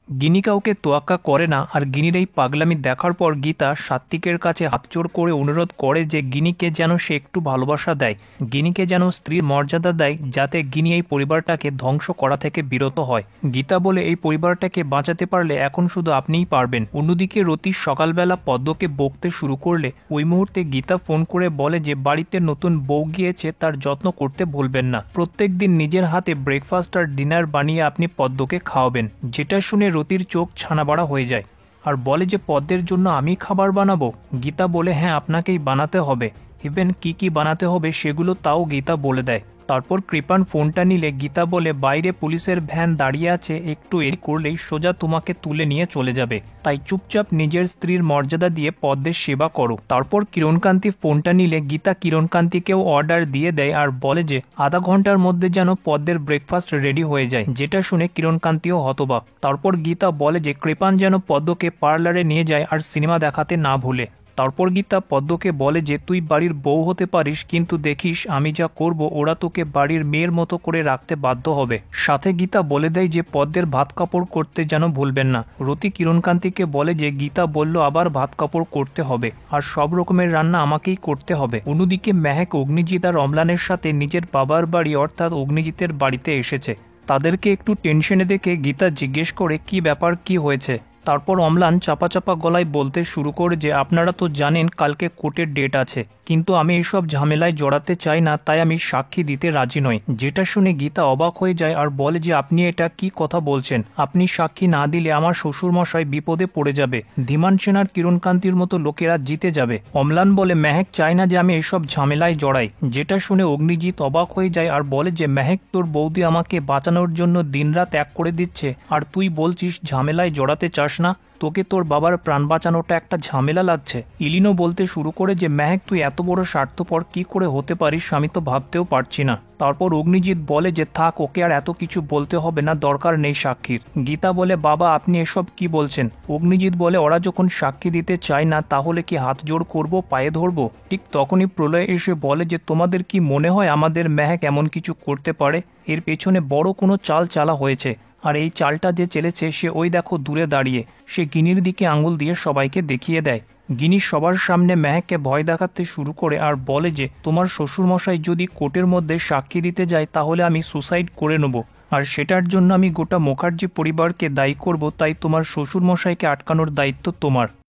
গিনি কাউকে তোয়াক্কা করে না, আর গিনির এই পাগলামি দেখার পর গীতা সাত্ত্বিকের কাছে হাতজোড় করে অনুরোধ করে যে গিনিকে যেন সে একটু ভালোবাসা দেয়, গিনিকে যেন স্ত্রীর মর্যাদা দেয়, যাতে গিনি এই পরিবারটাকে ধ্বংস করা থেকে বিরত হয়। গীতা বলে এই পরিবারটাকে বাঁচাতে পারলে এখন শুধু আপনিই পারবেন। অন্যদিকে রতি সকালবেলা পদ্মকে বকতে শুরু করলে ওই মুহূর্তে গীতা ফোন করে বলে যে বাড়িতে নতুন বউ গিয়েছে, তার যত্ন করতে ভুলবেন না, প্রত্যেক দিন নিজের হাতে ব্রেকফাস্ট আর ডিনার বানিয়ে আপনি পদ্মকে খাওয়াবেন। যেটা শুনে রতির চোখ ছানাবড়া হয়ে যায় আর বলে যে পদ্মের জন্য আমি খাবার বানাবো। গীতা বলে হ্যাঁ, আপনাকেই বানাতে হবে, ইভেন কি বানাতে হবে সেগুলো তাও গীতা বলে দেয়। তারপর কৃপান ফোনটা নিলে গীতা বলে বাইরে পুলিশের ভ্যান দাঁড়িয়ে আছে, একটু এর করলেই সোজা তোমাকে তুলে নিয়ে চলে যাবে, তাই চুপচাপ নিজের স্ত্রীর মর্যাদা দিয়ে পদ্মের সেবা করো। তারপর কিরণকান্তি ফোনটা নিলে গীতা কিরণকান্তিকেও অর্ডার দিয়ে দেয় আর বলে যে আধা ঘন্টার মধ্যে যেন পদ্মের ব্রেকফাস্ট রেডি হয়ে যায়, যেটা শুনে কিরণকান্তিও হতবাক। তারপর গীতা বলে যে কৃপান যেন পদ্মকে পার্লারে নিয়ে যায় আর সিনেমা দেখাতে না ভুলে। তারপর গীতা পদ্মকে বলে যে তুই বাড়ির বউ হতে পারিস, কিন্তু দেখিস আমি যা করব ওরা তোকে বাড়ির মেয়ের মতো করে রাখতে বাধ্য হবে। সাথে গীতা বলে দেয় যে পদ্মের ভাত কাপড় করতে যেন ভুলবেন না। রতি কিরণকান্তিকে বলে যে গীতা বলল আবার ভাত কাপড় করতে হবে আর সব রকমের রান্না আমাকেই করতে হবে। অন্যদিকে মেহেক অগ্নিজিৎ আর অম্লানের সাথে নিজের বাবার বাড়ি অর্থাৎ অগ্নিজিতের বাড়িতে এসেছে। তাদেরকে একটু টেনশনে দেখে গীতা জিজ্ঞেস করে কি ব্যাপার, কি হয়েছে। তারপর অম্লান চাপা চাপা গলায় বলতে শুরু করে যে আপনারা তো জানেন কালকে কোর্টের ডেট আছে, কিন্তু আমি এইসব ঝামেলায় জড়াতে চাই না, তাই আমি সাক্ষী দিতে রাজি নই। যেটা শুনে গীতা অবাক হয়ে যায় আর বলে যে আপনি এটা কি কথা বলছেন, আপনি সাক্ষী না দিলে আমার শ্বশুরমশাই বিপদে পড়ে যাবে, ধীমান সেনার কিরণকান্তির মতো লোকেরা জিতে যাবে। অম্লান বলে মেহেক চায় না যে আমি এইসব ঝামেলায় জড়াই। যেটা শুনে অগ্নিজিৎ অবাক হয়ে যায় আর বলে যে মেহেক তোর বৌদি আমাকে বাঁচানোর জন্য দিনরাত এক করে দিচ্ছে, আর তুই বলছিস ঝামেলায় জড়াতে চাস না, তোকে তোর বাবার প্রাণ বাঁচানোটা একটা ঝামেলা লাগছে। ইলিনো বলতে শুরু করে যে মেহেক তুই এত বড় স্বার্থপর কি করে হতে পারিস, আমি তো ভাবতেও পারছি না। তারপর অগ্নিজিৎ বলে যে থাক, ওকে আর এত কিছু বলতে হবে না, দরকার নেই সাক্ষীর। গীতা বলে বাবা আপনি এসব কি বলছেন। অগ্নিজিৎ বলে ওরা যখন সাক্ষী দিতে চায় না তাহলে কি হাত জোড় করবো, পায়ে ধরবো। ঠিক তখনই প্রলয় এসে বলে যে তোমাদের কি মনে হয় আমাদের মেহেক এমন কিছু করতে পারে? এর পেছনে বড় কোনো চাল চালা হয়েছে, আর এই চালটা যে চেলেছে সে ওই দেখো দূরে দাঁড়িয়ে, সে গিনির দিকে আঙুল দিয়ে সবাইকে দেখিয়ে দেয়। গিনি সবার সামনে মেহেককে ভয় দেখাতে শুরু করে আর বলে যে তোমার শ্বশুরমশাই যদি কোর্টের মধ্যে সাক্ষী দিতে যায় তাহলে আমি সুসাইড করে নেব, আর সেটার জন্য আমি গোটা মুখার্জি পরিবারকে দায়ী করব, তাই তোমার শ্বশুরমশাইকে আটকানোর দায়িত্ব তোমার।